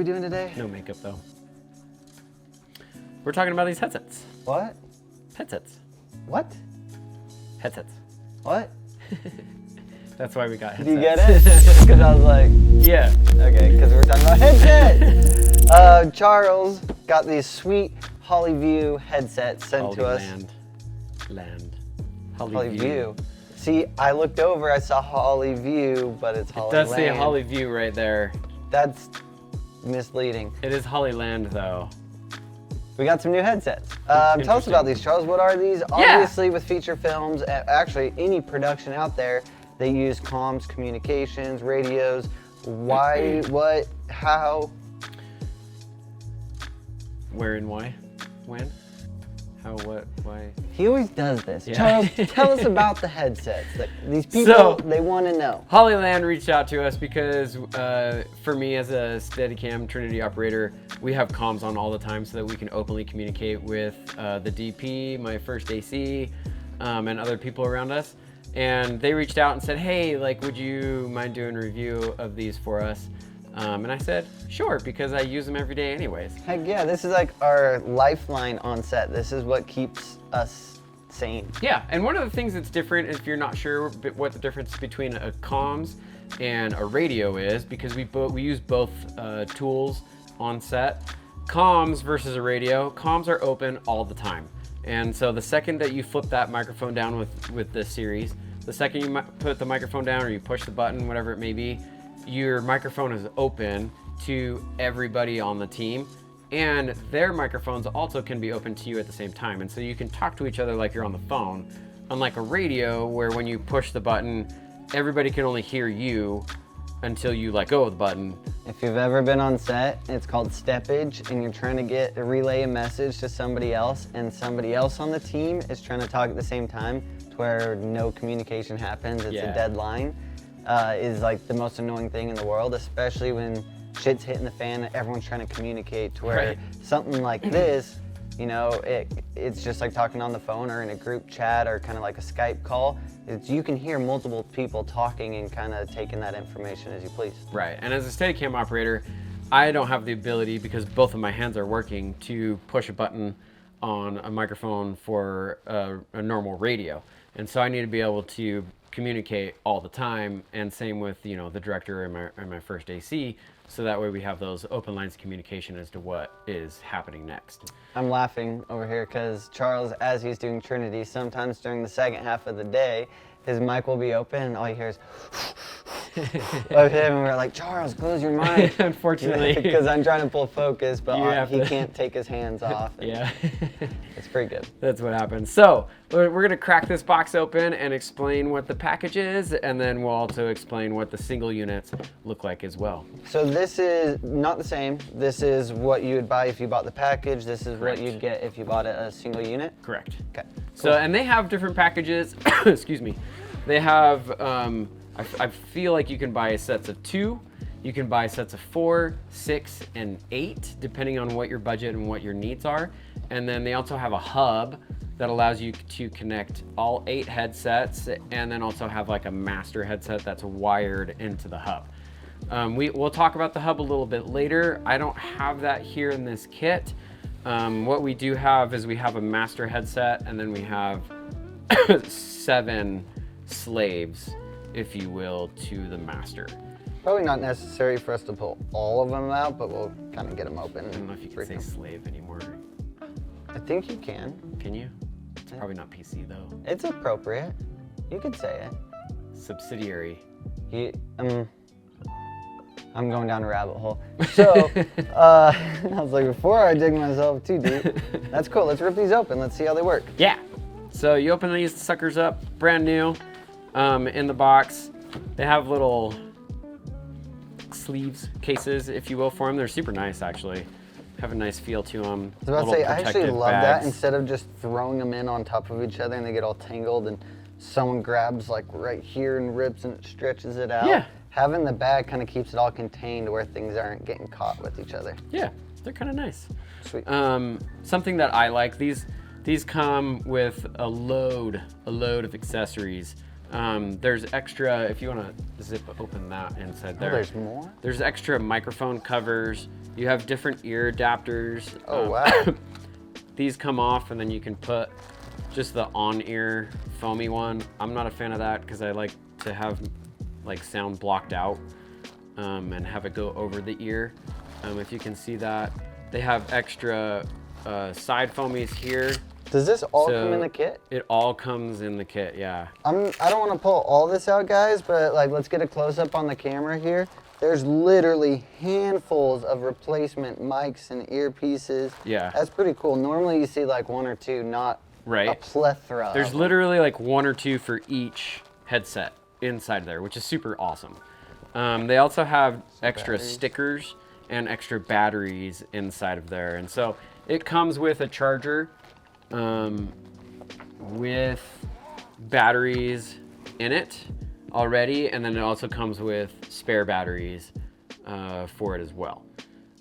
we doing today? No makeup though. We're talking about these headsets. What? Headsets. What? Headsets. What? That's why we got headsets. Do you get it? Because I was like, yeah. Okay, because we're talking about headsets. Charles got these sweet Hollyview headsets sent to us. Hollyview. See, I looked over, I saw Hollyview, but it's Hollyland. It does say Hollyview right there. That's misleading. It is Hollyland though. We got some new headsets. Tell us about these, Charles. What are these? Obviously, with feature films, actually any production out there, they use comms, communications, radios. Why, what, how? Where and why? When? How, what, why? He always does this. Yeah. Charles, tell us about the headsets. These people, they want to know. Hollyland reached out to us because for me as a Steadicam Trinity operator, we have comms on all the time so that we can openly communicate with the DP, my first AC, and other people around us. And they reached out and said, hey, like, would you mind doing a review of these for us? And I said, sure, because I use them every day anyways. Heck yeah, this is like our lifeline on set. This is what keeps us sane. Yeah, and one of the things that's different, if you're not sure what the difference between a comms and a radio is, because we use both tools on set. Comms versus a radio, comms are open all the time. And so the second that you flip that microphone down with this series, the second you put the microphone down or you push the button, whatever it may be, your microphone is open to everybody on the team, and their microphones also can be open to you at the same time. And so you can talk to each other like you're on the phone, unlike a radio where when you push the button, everybody can only hear you until you let go of the button. If you've ever been on set, it's called steppage, and you're trying to relay a message to somebody else, and somebody else on the team is trying to talk at the same time, to where no communication happens, it's a dead line. Is like the most annoying thing in the world, especially when shit's hitting the fan and everyone's trying to communicate, to where something like this, you know, it's just like talking on the phone or in a group chat or kind of like a Skype call. You can hear multiple people talking and kind of taking that information as you please. Right, and as a Steadicam operator, I don't have the ability, because both of my hands are working, to push a button on a microphone for a normal radio. And so I need to be able to communicate all the time, and same with, you know, the director and my first AC, so that way we have those open lines of communication as to what is happening next. I'm laughing over here because Charles, as he's doing Trinity, sometimes during the second half of the day, his mic will be open and all you hear is of him, and we're like, Charles, close your mic. Unfortunately. Because I'm trying to pull focus, but he can't take his hands off. Yeah. It's pretty good. That's what happens. So we're gonna crack this box open and explain what the package is, and then we'll also explain what the single units look like as well. So this is not the same. This is what you would buy if you bought the package. This is what you'd get if you bought a single unit. Correct. Okay. So, and they have different packages. Excuse me. They have, I feel like you can buy sets of 2, you can buy sets of 4, 6, and 8, depending on what your budget and what your needs are. And then they also have a hub that allows you to connect all 8 headsets, and then also have like a master headset that's wired into the hub. We'll talk about the hub a little bit later. I don't have that here in this kit. What we do have is we have a master headset, and then we have 7 slaves, if you will, to the master. Probably not necessary for us to pull all of them out, but we'll kind of get them open. I don't know if you can say slave anymore. I think you can. Can you? It's probably not PC though. It's appropriate. You could say it. Subsidiary. I'm going down a rabbit hole. So, I was like, before I dig myself too deep, that's cool. Let's rip these open. Let's see how they work. Yeah. So you open these suckers up, brand new, in the box. They have little sleeves, cases, if you will, for them. They're super nice, actually. Have a nice feel to them. I was about to say, I actually love that. Instead of just throwing them in on top of each other and they get all tangled and someone grabs like right here and rips and it stretches it out. Yeah. Having the bag kind of keeps it all contained where things aren't getting caught with each other. Yeah, they're kind of nice. Sweet. Something that I like, these come with a load of accessories. There's extra, if you want to zip open that inside there. Oh, there's more? There's extra microphone covers. You have different ear adapters. Oh, wow. These come off, and then you can put just the on-ear foamy one. I'm not a fan of that because I like to have like sound blocked out and have it go over the ear. If you can see that, they have extra side foamies here. Does this all come in the kit? It all comes in the kit, yeah. I don't want to pull all this out, guys, but like, let's get a close up on the camera here. There's literally handfuls of replacement mics and earpieces. Yeah. That's pretty cool. Normally you see like 1 or 2, not a plethora. There's literally like 1 or 2 for each headset inside there, which is super awesome. They also have extra stickers and extra batteries inside of there. And so it comes with a charger with batteries in it already, and then it also comes with spare batteries for it as well.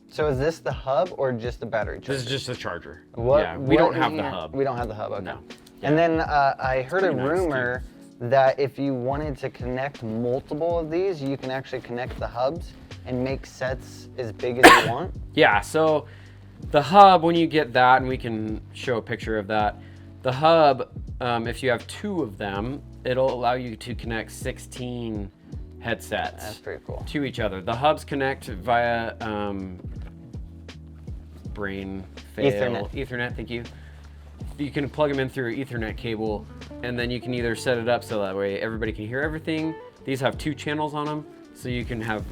So is this the hub or just the battery charger? This is just the charger. Yeah, we don't have the hub. We don't have the hub, okay. No. And then I heard a pretty nice, rumor that if you wanted to connect multiple of these, you can actually connect the hubs and make sets as big as you want. Yeah, so the hub, when you get that, and we can show a picture of that, the hub, if you have 2 of them, it'll allow you to connect 16 headsets. That's pretty cool. To each other. The hubs connect via Ethernet, thank you. You can plug them in through an Ethernet cable, and then you can either set it up so that way everybody can hear everything. These have 2 channels on them, so you can have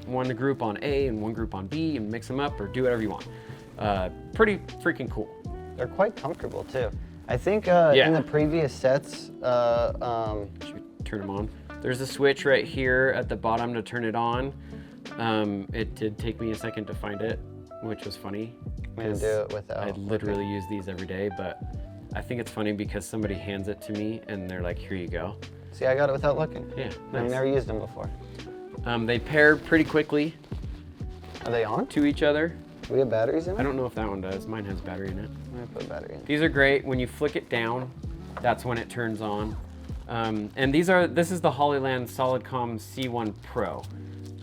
one group on A and one group on B and mix them up or do whatever you want. Pretty freaking cool. They're quite comfortable too. I think in the previous sets, Should we turn them on? There's a switch right here at the bottom to turn it on. It did take me a second to find it, which was funny. I'm gonna do it without. I literally use these every day, but I think it's funny because somebody hands it to me and they're like, here you go. See, I got it without looking. Yeah, I've nice. never used them before. They pair pretty quickly Are they on? to each other. Do we have batteries in it? I don't know if that one does. Mine has battery in it. I'm gonna put a battery in. These are great. When you flick it down, that's when it turns on. And this is the HOLLYLAND Solidcom C1 Pro.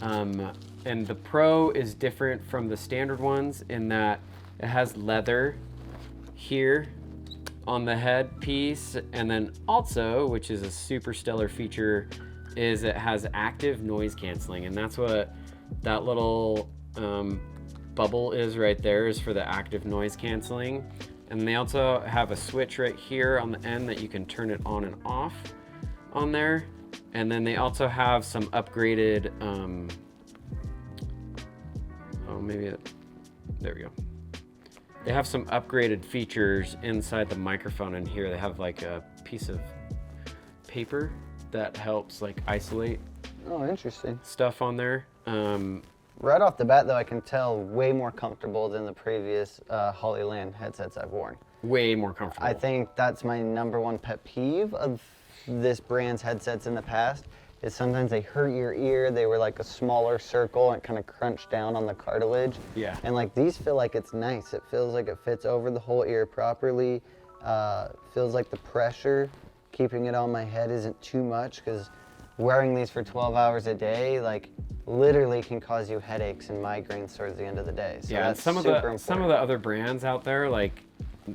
And the Pro is different from the standard ones in that it has leather here on the head piece, and then also, which is a super stellar feature, is it has active noise canceling, and that's what that little bubble is right there, is for the active noise canceling. And they also have a switch right here on the end that you can turn it on and off on there. And then they also have some upgraded, there we go. They have some upgraded features inside the microphone in here. They have like a piece of paper that helps like isolate Oh, interesting. stuff on there. Right off the bat, though, I can tell way more comfortable than the previous HOLLYLAND headsets I've worn. Way more comfortable. I think that's my #1 pet peeve of this brand's headsets in the past, is sometimes they hurt your ear. They were like a smaller circle and kind of crunched down on the cartilage. Yeah. And like these feel like it's nice. It feels like it fits over the whole ear properly. Feels like the pressure keeping it on my head isn't too much, because wearing these for 12 hours a day, like literally can cause you headaches and migraines towards the end of the day. So yeah, that's some of super the other brands out there like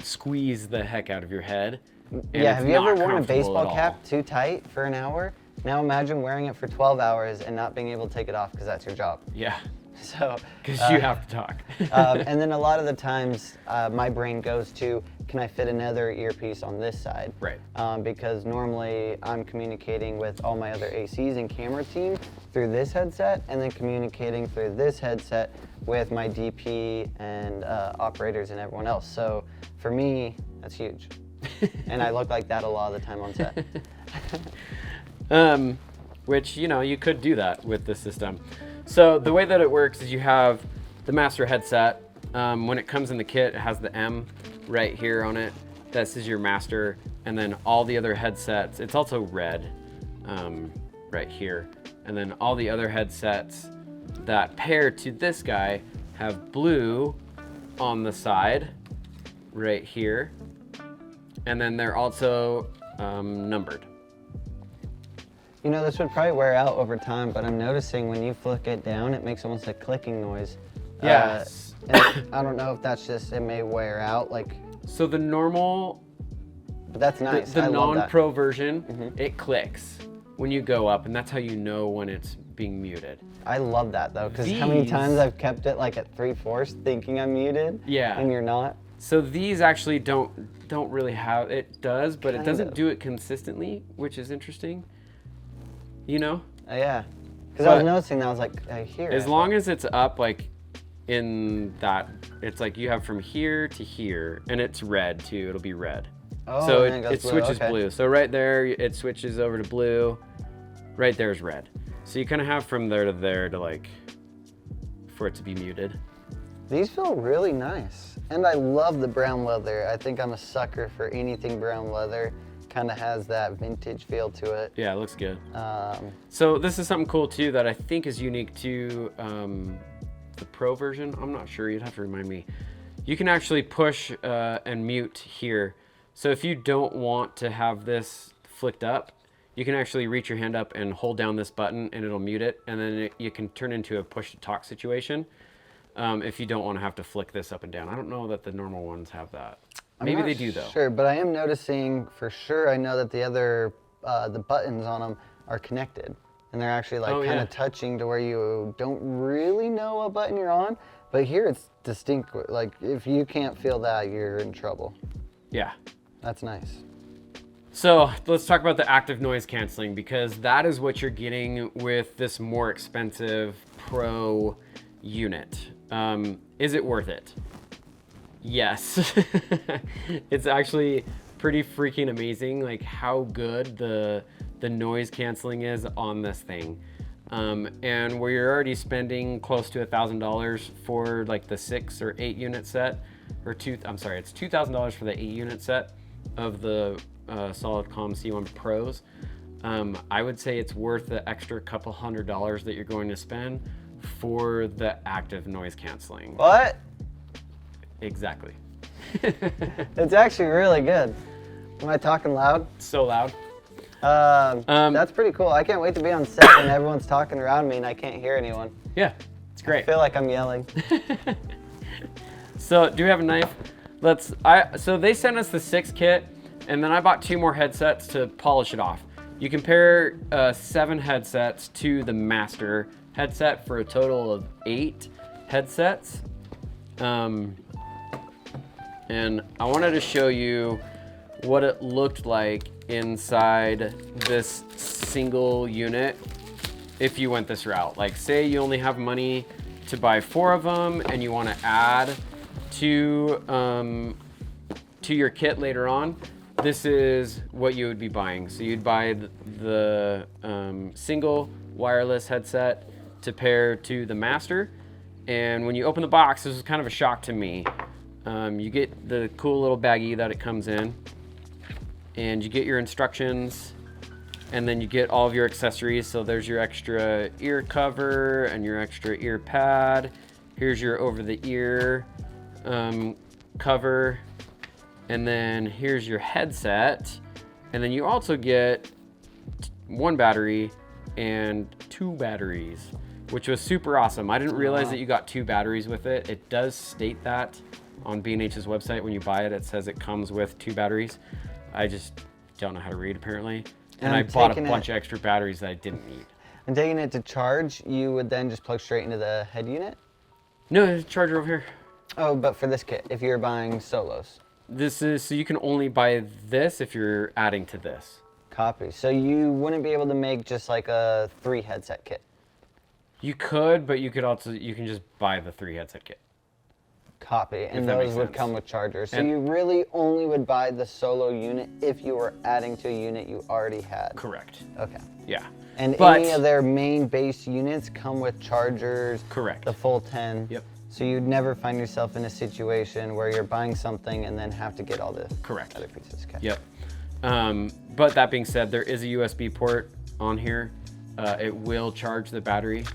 squeeze the heck out of your head. And yeah, it's have you ever not worn a comfortable baseball at cap all. too tight for an hour? Now imagine wearing it for 12 hours and not being able to take it off because that's your job. Yeah, So, because you have to talk. and then a lot of the times my brain goes to, can I fit another earpiece on this side? Right. Because normally I'm communicating with all my other ACs and camera team through this headset, and then communicating through this headset with my DP and operators and everyone else. So for me, that's huge. And I look like that a lot of the time on set. Which, you know, you could do that with this system. So the way that it works is you have the master headset. When it comes in the kit, it has the M right here on it. This is your master. And then all the other headsets, it's also red right here. And then all the other headsets that pair to this guy have blue on the side right here. And then they're also numbered. You know, this would probably wear out over time, but I'm noticing when you flick it down, it makes almost a clicking noise. Yeah. And I don't know if that's just, it may wear out, like. So the normal, But that's nice. the I love that. non-pro version, it clicks when you go up, and that's how you know when it's being muted. I love that though, because how many These- times I've kept it like at 3/4 thinking I'm muted. Yeah. And you're not. So these actually don't really have, it does, but it Kind doesn't of. do it consistently, which is interesting. You know? Yeah. Because I was But noticing that, I was like, I hear As it. long as it's up like in that, it's like you have from here to here, and it's red too, it'll be red. Oh, So and then it goes blue, switches okay. blue. So right there, it switches over to blue. Right there is red. So you kind of have from there to like, for it to be muted. These feel really nice. And I love the brown leather. I think I'm a sucker for anything brown leather. Kind of has that vintage feel to it. Yeah, it looks good. Um, So this is something cool too that I think is unique to the pro version. I'm not sure, you'd have to remind me. You can actually push and mute here. So if you don't want to have this flicked up, you can actually reach your hand up and hold down this button and it'll mute it. And then you can turn into a push to talk situation if you don't want to have to flick this up and down. I don't know that the normal ones have that. Maybe they do though. Sure, but I am noticing for sure, I know that the other, the buttons on them are connected. And they're actually like kind of touching to where you don't really know what button you're on. But here it's distinct, like if you can't feel that, you're in trouble. Yeah. That's nice. So let's talk about the active noise canceling, because that is what you're getting with this more expensive pro unit. Is it worth it? Yes. It's actually pretty freaking amazing, like how good the noise canceling is on this thing. And where you're already spending close to $1,000 for like the 6 or 8 unit set, or it's $2,000 for the 8 unit set of the Solidcom C1 Pros. I would say it's worth the extra couple $100 that you're going to spend for the active noise canceling. What? Exactly. It's actually really good. Am I talking loud? So loud. That's pretty cool. I can't wait to be on set and everyone's talking around me and I can't hear anyone. Yeah, it's great. I feel like I'm yelling. So do we have a knife? So they sent us the 6 kit, and then I bought 2 more headsets to polish it off. You compare 7 headsets to the master headset for a total of 8 headsets. And I wanted to show you what it looked like inside this single unit if you went this route. Like say you only have money to buy 4 of them and you want to add to your kit later on, this is what you would be buying. So you'd buy the single wireless headset to pair to the master. And when you open the box, this was kind of a shock to me. You get the cool little baggie that it comes in, and you get your instructions, and then you get all of your accessories. So there's your extra ear cover and your extra ear pad. Here's your over the ear cover, and then here's your headset. And then you also get 1 battery and 2 batteries, which was super awesome. I didn't realize that you got 2 batteries with it. It does state that on B&H's website. When you buy it, it says it comes with 2 batteries. I just don't know how to read apparently. And I bought a bunch of extra batteries that I didn't need. And taking it to charge, you would then just plug straight into the head unit? No, there's a charger over here. Oh, but for this kit, if you're buying solos. This is, so you can only buy this if you're adding to this. Copy. So you wouldn't be able to make just like a 3 headset kit? You could, but you can just buy the 3 headset kit. Copy, and that those makes would sense. come with chargers. So And- you really only would buy the solo unit if you were adding to a unit you already had? Correct. Okay. Yeah. And But- any of their main base units come with chargers? Correct. The full 10? Yep. So you'd never find yourself in a situation where you're buying something and then have to get all the Correct. other pieces. Okay. Yep. But that being said, there is a USB port on here. It will charge the battery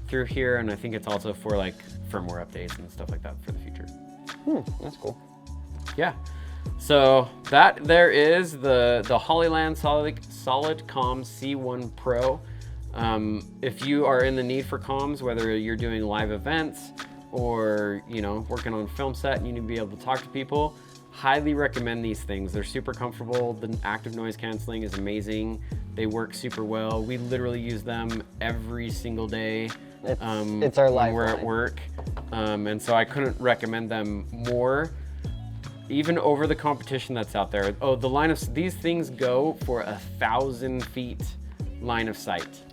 through here, and I think it's also for like firmware updates and stuff like that for the future. That's cool. Yeah. So that there is the HOLLYLAND Solid Comms C1 Pro. If you are in the need for comms, whether you're doing live events or working on film set and you need to be able to talk to people, highly recommend these things. They're super comfortable. The active noise canceling is amazing. They work super well. We literally use them every single day. It's our lifeline. When we're at work, and so I couldn't recommend them more, even over the competition that's out there. Oh, these things go for 1,000 feet line of sight.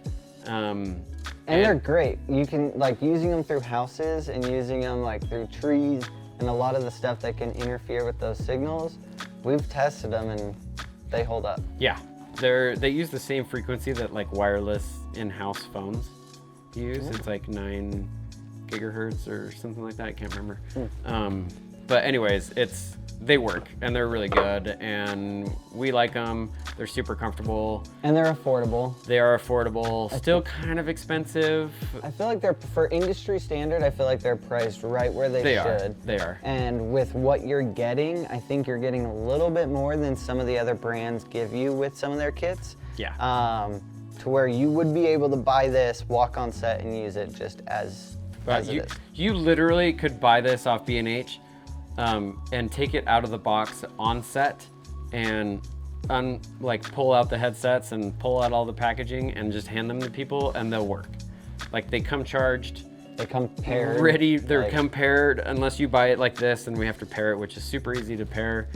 And they're great. You can using them through houses and using them through trees and a lot of the stuff that can interfere with those signals. We've tested them and they hold up. Yeah, they use the same frequency that wireless in-house phones use. It's 9 gigahertz or something like that. I can't remember. But anyways, they work and they're really good and we like them. They're super comfortable. And they're affordable. They are affordable. Still kind of expensive. I feel like for industry standard, I feel like they're priced right where they should. They are. And with what you're getting, I think you're getting a little bit more than some of the other brands give you with some of their kits. Yeah. To where you would be able to buy this, walk on set and use it just as it is. You literally could buy this off B&H and take it out of the box on set and pull out the headsets and pull out all the packaging and just hand them to people and they'll work. They come charged. They come paired. Ready, they're paired unless you buy it like this and we have to pair it, which is super easy to pair.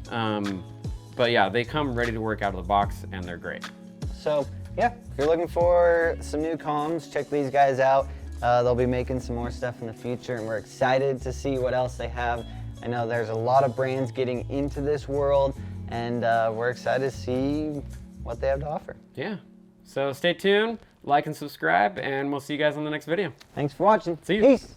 But yeah, they come ready to work out of the box and they're great. So yeah, if you're looking for some new comms, check these guys out. They'll be making some more stuff in the future and we're excited to see what else they have. I know there's a lot of brands getting into this world and we're excited to see what they have to offer. Yeah, so stay tuned, like and subscribe, and we'll see you guys on the next video. Thanks for watching. See you. Peace.